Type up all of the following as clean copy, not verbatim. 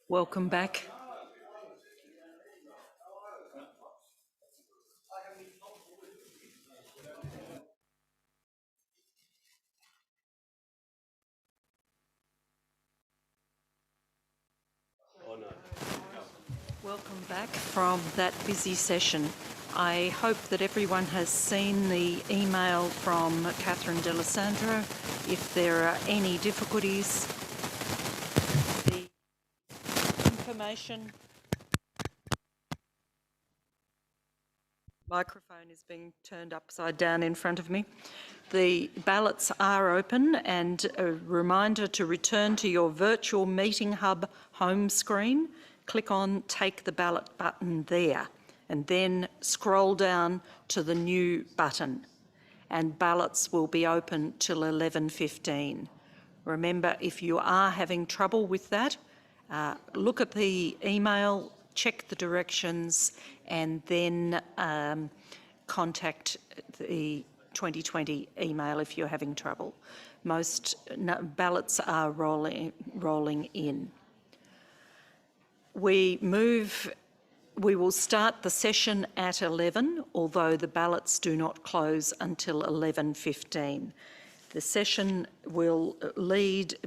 Welcome back. Welcome back from that busy session. I hope that everyone has seen the email from Catherine D'Alessandro. If there are any difficulties, the information microphone is being turned upside down in front of me. The ballots are open, and a reminder to return to your virtual meeting hub home screen. Click on Take the Ballot button there, and then scroll down to the New button, and ballots will be open till 11:15. Remember, if you are having trouble with that, look at the email, check the directions, and then contact the 2020 email if you're having trouble. Most ballots are rolling in. We will start the session at 11, although the ballots do not close until 11:15. The session will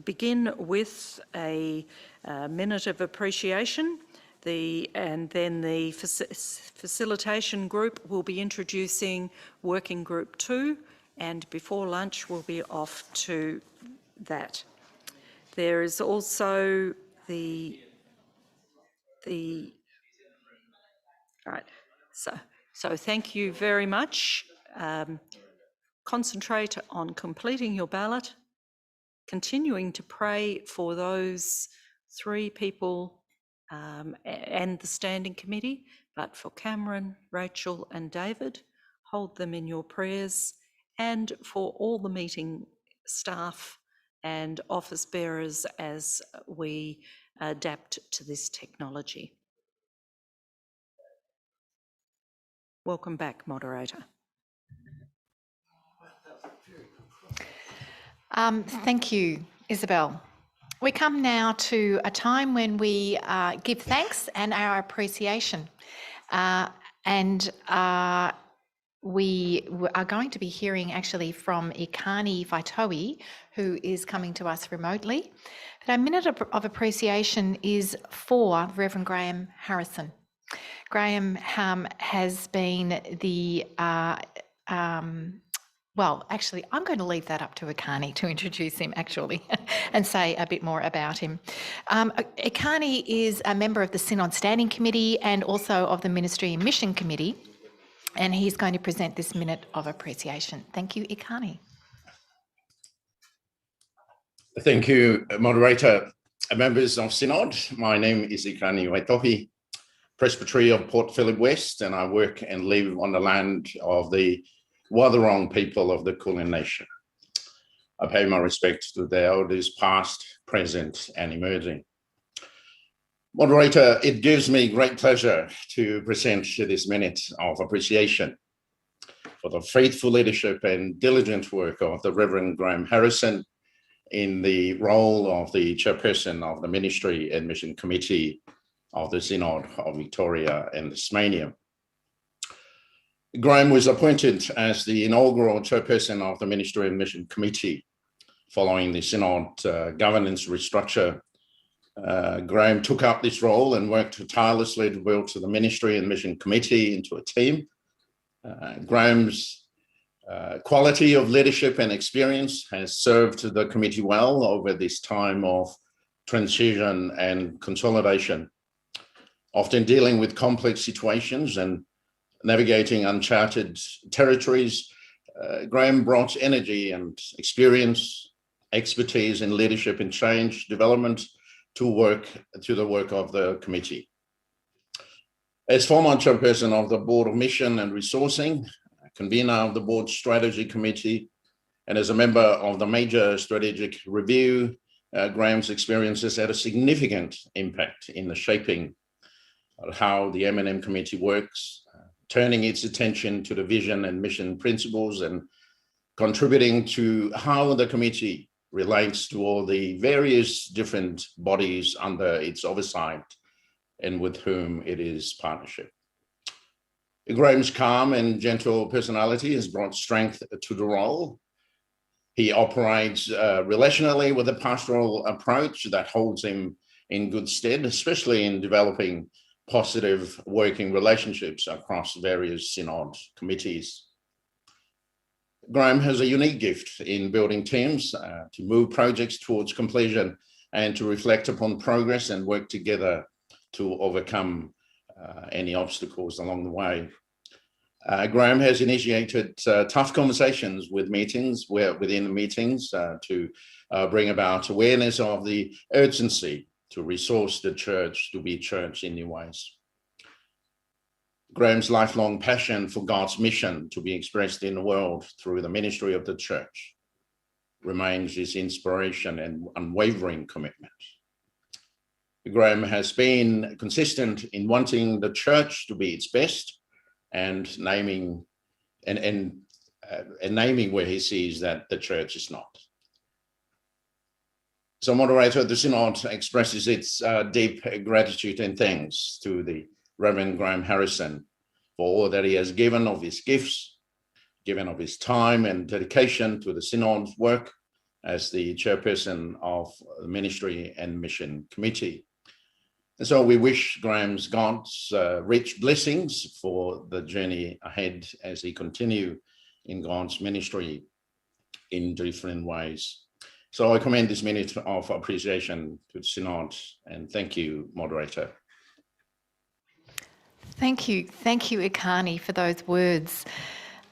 begin with a minute of appreciation, and then the facilitation group will be introducing Working Group 2, and before lunch we'll be off to that. There is also right. So thank you very much. Concentrate on completing your ballot, continuing to pray for those 3 people and the standing committee, but for Cameron, Rachel and David, hold them in your prayers, and for all the meeting staff and office bearers as we adapt to this technology. Welcome back, moderator. Thank you, Isabel. We come now to a time when we give thanks and our appreciation. We are going to be hearing actually from Ikani Vaitoe, who is coming to us remotely. But our minute of appreciation is for Reverend Graham Harrison. Graham has been the well, actually, I'm going to leave that up to Ikani to introduce him, actually, and say a bit more about him. Ikani is a member of the Synod Standing Committee and also of the Ministry and Mission Committee, and he's going to present this minute of appreciation. Thank you, Ikani. Thank you, moderator. Members of Synod, my name is Ikani Vaitohe, Presbytery of Port Phillip West, and I work and live on the land of the Wathaurong people of the Kulin Nation. I pay my respect to the elders past, present and emerging. Moderator, it gives me great pleasure to present this minute of appreciation for the faithful leadership and diligent work of the Reverend Graham Harrison in the role of the chairperson of the Ministry and Mission Committee of the Synod of Victoria and Tasmania. Graham was appointed as the inaugural chairperson of the Ministry and Mission Committee following the Synod governance restructure. Graham took up this role and worked tirelessly to build the Ministry and Mission Committee into a team. Graham's quality of leadership and experience has served the committee well over this time of transition and consolidation, often dealing with complex situations and navigating uncharted territories. Graham brought energy and experience, expertise in leadership and change development to the work of the committee. As former chairperson of the Board of Mission and Resourcing, convener of the Board Strategy Committee, and as a member of the Major Strategic Review, Graham's experiences had a significant impact in the shaping of how the M&M Committee works, turning its attention to the vision and mission principles and contributing to how the committee relates to all the various different bodies under its oversight and with whom it is partnership. Graham's calm and gentle personality has brought strength to the role. He operates relationally with a pastoral approach that holds him in good stead, especially in developing positive working relationships across various Synod committees. Graham has a unique gift in building teams to move projects towards completion and to reflect upon progress and work together to overcome any obstacles along the way. Graham has initiated tough conversations within the meetings to bring about awareness of the urgency to resource the church to be church in new ways. Graham's lifelong passion for God's mission to be expressed in the world through the ministry of the church remains his inspiration and unwavering commitment. Graham has been consistent in wanting the church to be its best and naming where he sees that the church is not. So, moderator, the Synod expresses its deep gratitude and thanks to the Reverend Graham Harrison for all that he has given of his gifts, given of his time and dedication to the Synod's work as the chairperson of the Ministry and Mission Committee. And so we wish Graham's God's rich blessings for the journey ahead as he continue in God's ministry in different ways. So I commend this minute of appreciation to the Synod, and thank you, moderator. Thank you, Ikani, for those words.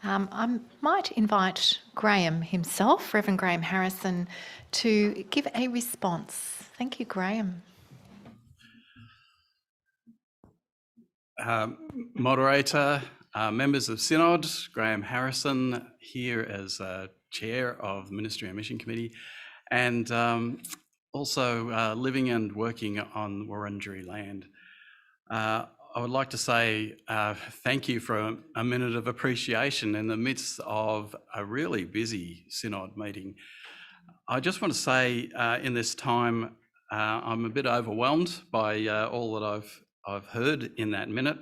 I might invite Graham himself, Reverend Graham Harrison, to give a response. Thank you, Graham. Moderator, members of Synod, Graham Harrison here as Chair of the Ministry and Mission Committee, and also living and working on Wurundjeri land. I would like to say thank you for a minute of appreciation in the midst of a really busy Synod meeting. I just want to say in this time, I'm a bit overwhelmed by all that I've heard in that minute.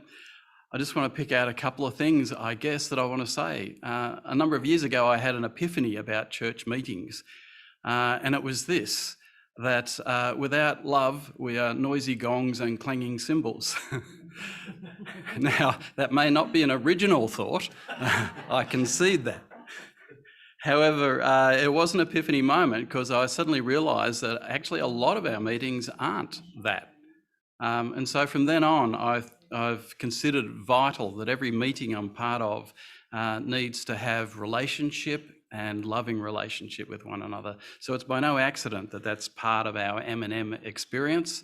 I just want to pick out a couple of things, I guess, that I want to say. A number of years ago, I had an epiphany about church meetings, and it was this, that without love, we are noisy gongs and clanging cymbals. Now, that may not be an original thought, I concede that. However, it was an epiphany moment because I suddenly realised that actually a lot of our meetings aren't that. And so from then on, I've considered vital that every meeting I'm part of needs to have relationship and loving relationship with one another. So it's by no accident that that's part of our M&M experience.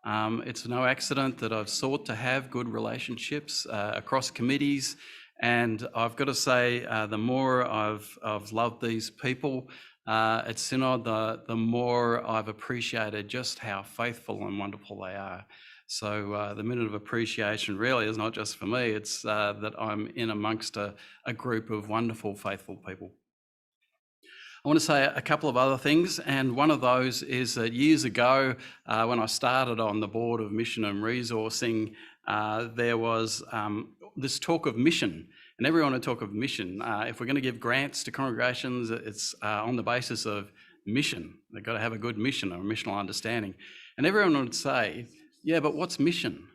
It's no accident that I've sought to have good relationships across committees, and I've got to say, the more I've loved these people at Synod, the more I've appreciated just how faithful and wonderful they are. So the minute of appreciation really is not just for me, it's that I'm in amongst a group of wonderful, faithful people. I want to say a couple of other things, and one of those is that years ago, when I started on the board of Mission and Resourcing, there was this talk of mission, and everyone would talk of mission. If we're going to give grants to congregations, it's on the basis of mission. They've got to have a good mission or a missional understanding. And everyone would say, yeah, but what's mission?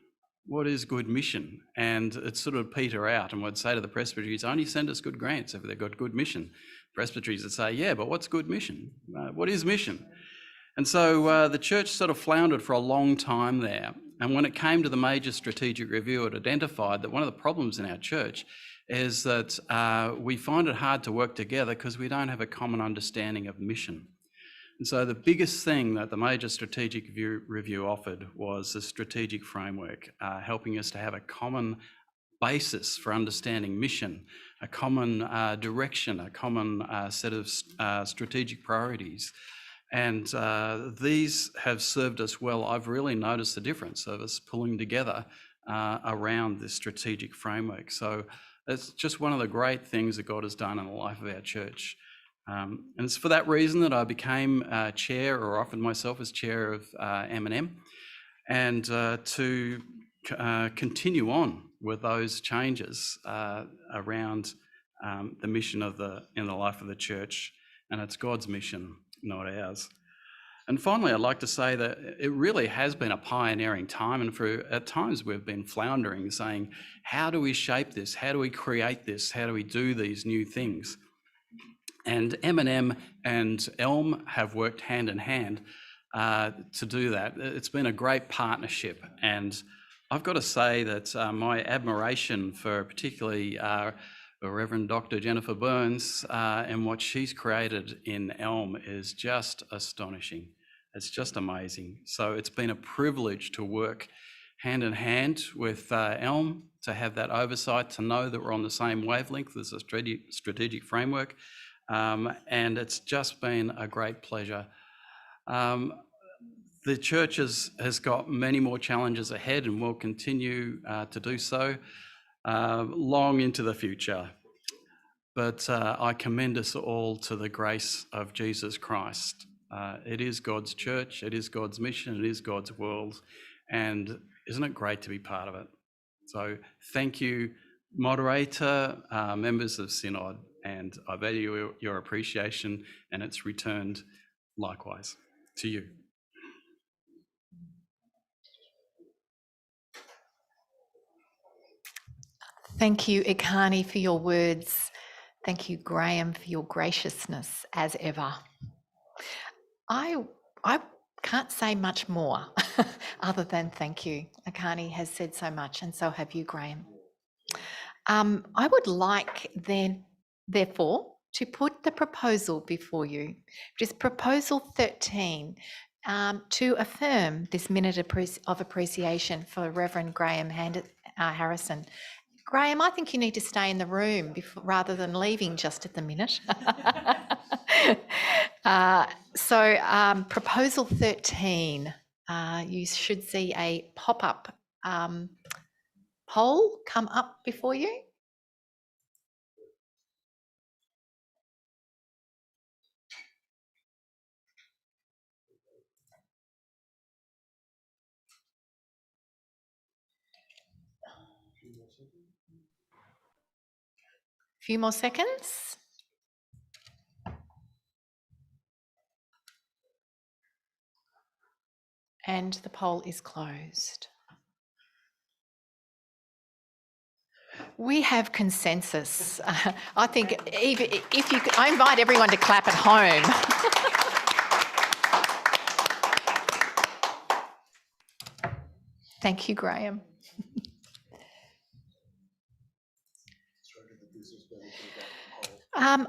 What is good mission? And it sort of peter out, and would say to the presbyteries, only send us good grants if they've got good mission. Presbyteries would say, yeah, but what's good mission? What is mission? And so the church sort of floundered for a long time there. And when it came to the major strategic review, it identified that one of the problems in our church is that we find it hard to work together because we don't have a common understanding of mission. And so the biggest thing that the major strategic review offered was a strategic framework, helping us to have a common basis for understanding mission, a common direction, a common set of strategic priorities. And these have served us well. I've really noticed the difference of us pulling together around this strategic framework. So it's just one of the great things that God has done in the life of our church. And it's for that reason that I became chair, or offered myself as chair of M&M, and to continue on with those changes around the mission in the life of the church. And it's God's mission, not ours. And finally, I'd like to say that it really has been a pioneering time, and at times we've been floundering, saying, how do we shape this? How do we create this? How do we do these new things? And M&M and Elm have worked hand in hand to do that. It's been a great partnership, and I've got to say that my admiration for particularly Reverend Dr. Jennifer Burns and what she's created in Elm is just astonishing. It's just amazing. So it's been a privilege to work hand in hand with Elm, to have that oversight, to know that we're on the same wavelength. There's a strategic framework, and it's just been a great pleasure. The church has got many more challenges ahead and will continue to do so long into the future. But I commend us all to the grace of Jesus Christ. It is God's church, it is God's mission, it is God's world, and isn't it great to be part of it? So thank you, moderator, members of Synod, and I value your appreciation, and it's returned likewise to you. Thank you, Ikani, for your words. Thank you, Graham, for your graciousness as ever. I can't say much more other than thank you. Ikani has said so much, and so have you, Graham. I would like then, therefore, to put the proposal before you, which is Proposal 13, to affirm this minute of appreciation for Reverend Graham Harrison. Graham, I think you need to stay in the room rather than leaving just at the minute. So Proposal 13, you should see a pop-up poll come up before you. Few more seconds. And the poll is closed. We have consensus. I think I invite everyone to clap at home. Thank you, Graham.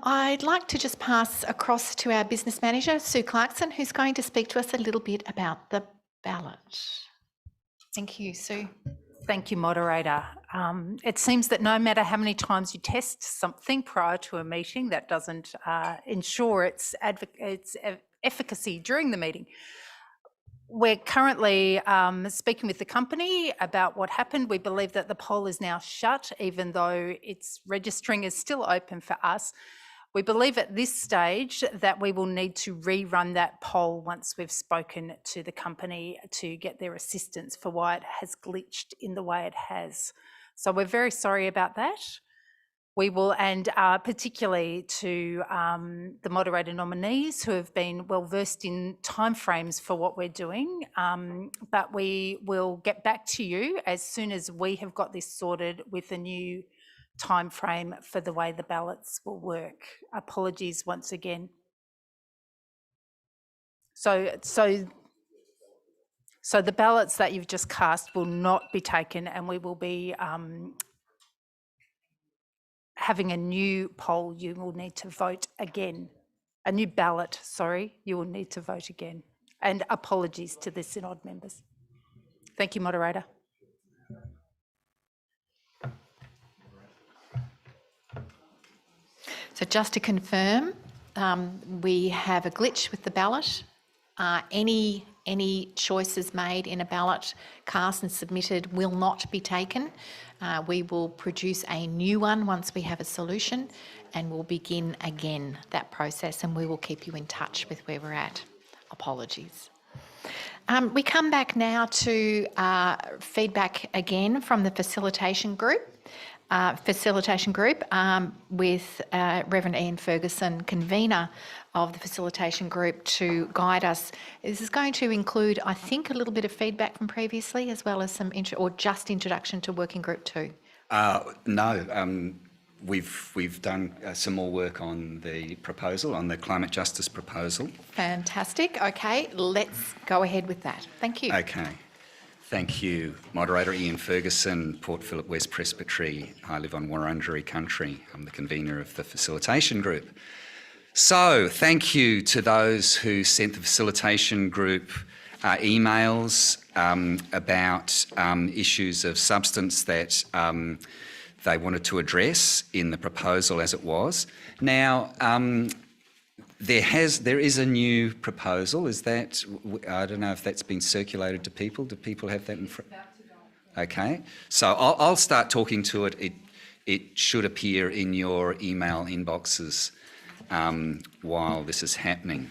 I'd like to just pass across to our business manager, Sue Clarkson, who's going to speak to us a little bit about the ballot. Thank you, Sue. Thank you, moderator. It seems that no matter how many times you test something prior to a meeting, that doesn't ensure its efficacy during the meeting. We're currently speaking with the company about what happened. We believe that the poll is now shut, even though its registering is still open for us. We believe at this stage that we will need to rerun that poll once we've spoken to the company to get their assistance for why it has glitched in the way it has. So we're very sorry about that. We will, and particularly to the moderator nominees who have been well versed in timeframes for what we're doing, but we will get back to you as soon as we have got this sorted with a new time frame for the way the ballots will work. Apologies once again. So the ballots that you've just cast will not be taken, and we will be having a new poll. You will need to vote again. A new ballot, sorry, you will need to vote again. And apologies to the Synod members. Thank you, moderator. So just to confirm, we have a glitch with the ballot. Any any choices made in a ballot cast and submitted will not be taken. We will produce a new one once we have a solution, and we'll begin again that process, and we will keep you in touch with where we're at. Apologies. We come back now to feedback again from the facilitation group. With Reverend Ian Ferguson, convener of the facilitation group, to guide us. This is going to include, I think, a little bit of feedback from previously, as well as some introduction to Working Group 2. No, we've done some more work on the proposal, on the climate justice proposal. Fantastic. Okay, let's go ahead with that. Thank you. Okay. Thank you, Moderator. Ian Ferguson, Port Phillip West Presbytery. I live on Wurundjeri country. I'm the convener of the facilitation group. So thank you to those who sent the facilitation group emails about issues of substance that they wanted to address in the proposal as it was. Now, there is a new proposal. Is that, I don't know if that's been circulated to people. Do people have that in front? Okay, so I'll start talking to it. It should appear in your email inboxes while this is happening.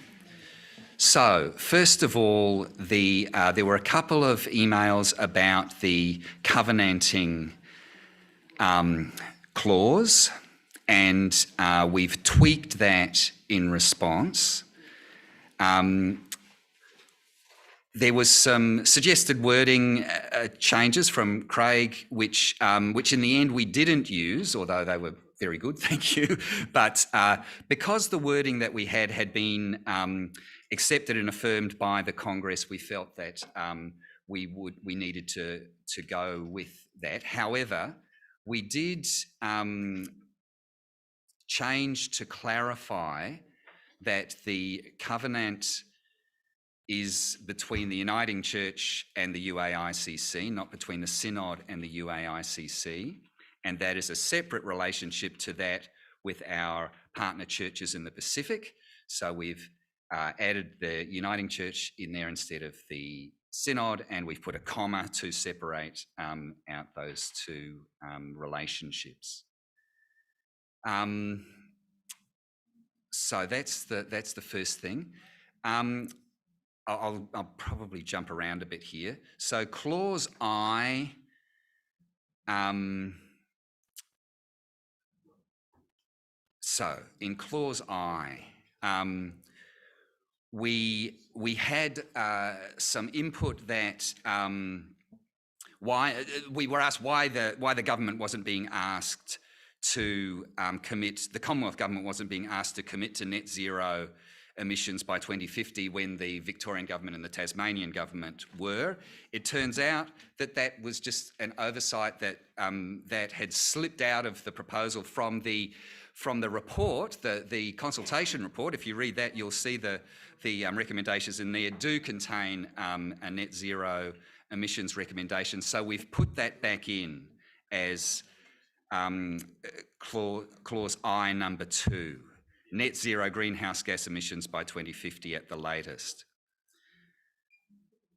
So, first of all, there were a couple of emails about the covenanting clause, and we've tweaked that in response. There was some suggested wording changes from Craig, which in the end we didn't use, although they were very good, thank you. But because the wording that we had been accepted and affirmed by the Congress, we felt that we needed to go with that. However, we did change to clarify that the covenant is between the Uniting Church and the UAICC, not between the Synod and the UAICC, and that is a separate relationship to that with our partner churches in the Pacific. So we've added the Uniting Church in there instead of the Synod, and we've put a comma to separate out those two relationships. So that's the first thing. I'll probably jump around a bit here. So clause I, so in clause I, we had some input that we were asked why the government wasn't being asked to the Commonwealth government wasn't being asked to commit to net zero emissions by 2050 when the Victorian government and the Tasmanian government were. It turns out that was just an oversight that that had slipped out of the proposal from the report, the consultation report. If you read that, you'll see the recommendations in there do contain a net zero emissions recommendation. So we've put that back in as clause I number 2. Net zero greenhouse gas emissions by 2050 at the latest.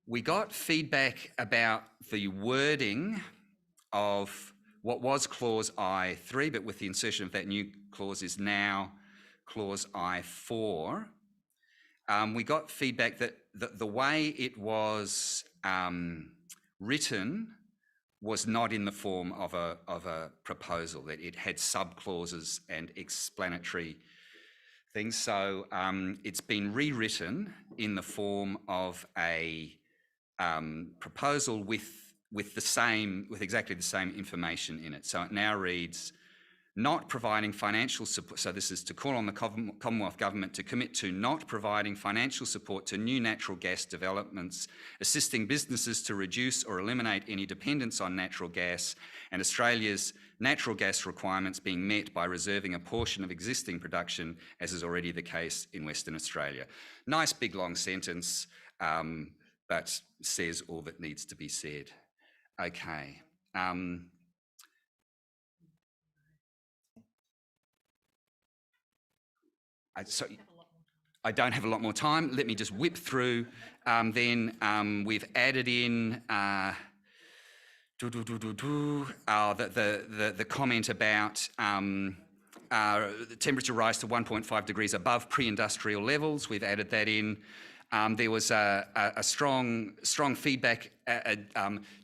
We got feedback about the wording of what was clause I3, but with the insertion of that new clause is now clause I4. We got feedback that the way it was written was not in the form of a proposal, that it had sub-clauses and explanatory things. So it's been rewritten in the form of a proposal with exactly the same information in it. So it now reads, not providing financial support, so this is to call on the Commonwealth Government to commit to not providing financial support to new natural gas developments, assisting businesses to reduce or eliminate any dependence on natural gas, and Australia's natural gas requirements being met by reserving a portion of existing production, as is already the case in Western Australia. Nice big long sentence, but says all that needs to be said. Okay. I don't have a lot more time. Let me just whip through. Then we've added in the comment about the temperature rise to 1.5 degrees above pre-industrial levels. We've added that in. There was a strong feedback,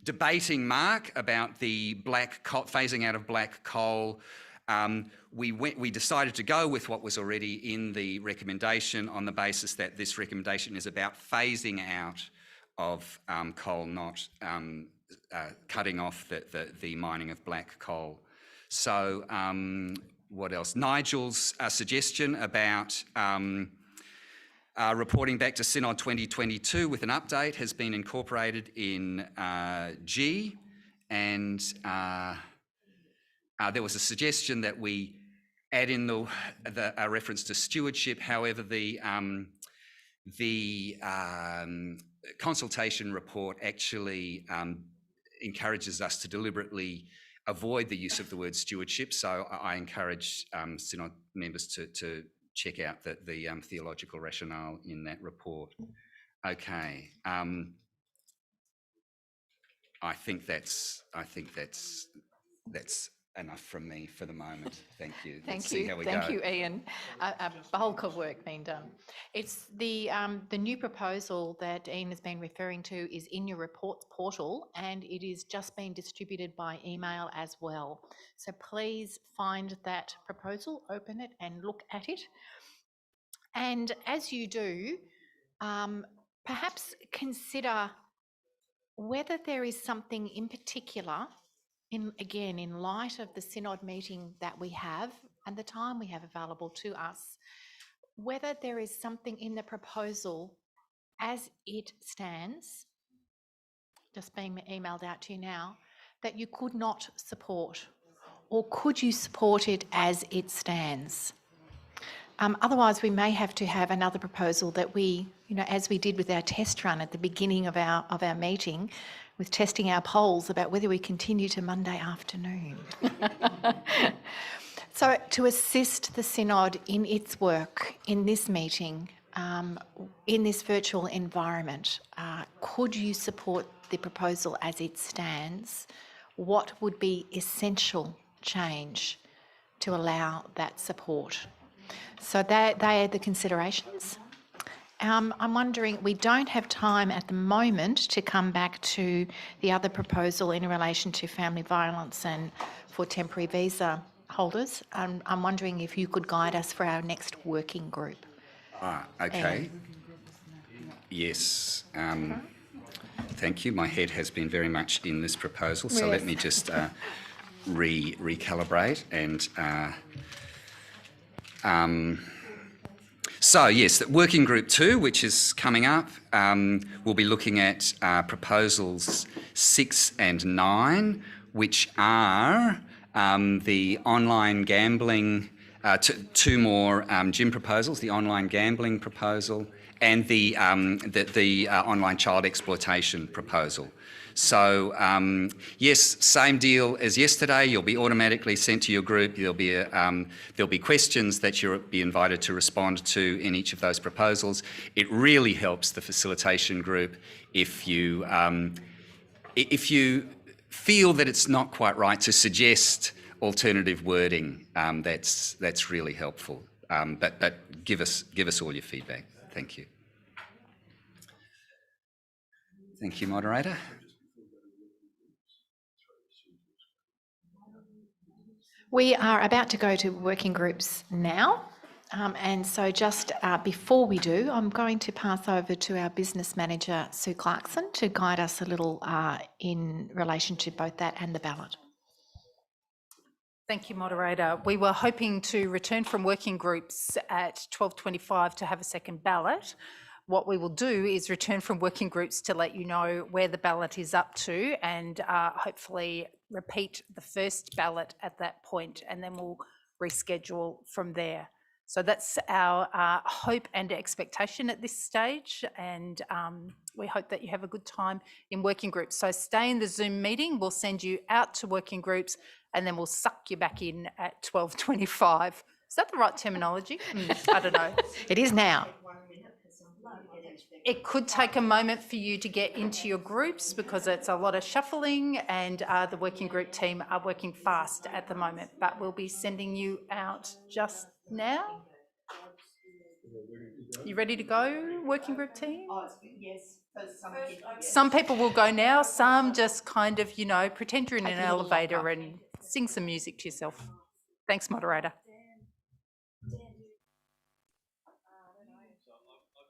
debating Mark about the black coal, phasing out of black coal. We decided to go with what was already in the recommendation on the basis that this recommendation is about phasing out of coal, not cutting off the mining of black coal. So what else? Nigel's suggestion about reporting back to Synod 2022 with an update has been incorporated in G, and there was a suggestion that we add in a reference to stewardship. However, the consultation report actually encourages us to deliberately avoid the use of the word stewardship. So I encourage Synod members to check out the theological rationale in that report. Okay. I think that's enough from me for the moment. Thank you. Let's see how we go. Thank you, Ian. A bulk of work being done. It's the new proposal that Ian has been referring to is in your reports portal, and it is just being distributed by email as well. So please find that proposal, open it and look at it. And as you do, perhaps consider whether there is something in particular, in light of the Synod meeting that we have and the time we have available to us, whether there is something in the proposal as it stands, just being emailed out to you now, that you could not support, or could you support it as it stands? Otherwise, we may have to have another proposal that we, as we did with our test run at the beginning of our meeting, with testing our polls about whether we continue to Monday afternoon. So to assist the Synod in its work in this meeting, in this virtual environment, could you support the proposal as it stands? What would be essential change to allow that support? So they are the considerations. I'm wondering, we don't have time at the moment to come back to the other proposal in relation to family violence and for temporary visa holders. I'm wondering if you could guide us for our next working group. Okay. Yes. Thank you. My head has been very much in this proposal, so let me just recalibrate and... So yes, working group 2, which is coming up, we'll be looking at proposals 6 and 9, which are the online gambling, two more Jim proposals, the online gambling proposal and the online child exploitation proposal. So yes, same deal as yesterday. You'll be automatically sent to your group. There'll be questions that you'll be invited to respond to in each of those proposals. It really helps the facilitation group if you feel that it's not quite right to suggest alternative wording. That's really helpful. But give us all your feedback. Thank you. Thank you, moderator. We are about to go to working groups now, and so just before we do, I'm going to pass over to our business manager, Sue Clarkson, to guide us a little in relation to both that and the ballot. Thank you, moderator. We were hoping to return from working groups at 12:25 to have a second ballot. What we will do is return from working groups to let you know where the ballot is up to, and hopefully repeat the first ballot at that point, and then we'll reschedule from there. So that's our hope and expectation at this stage, and we hope that you have a good time in working groups. So stay in the Zoom meeting. We'll send you out to working groups, and then we'll suck you back in at 12:25. Is that the right terminology? I don't know. It is now. It could take a moment for you to get into your groups because it's a lot of shuffling, and the working group team are working fast at the moment, but we'll be sending you out just now. You ready to go, working group team? Yes. Some people will go now, some just kind of, pretend you're in an elevator and sing some music to yourself. Thanks, moderator.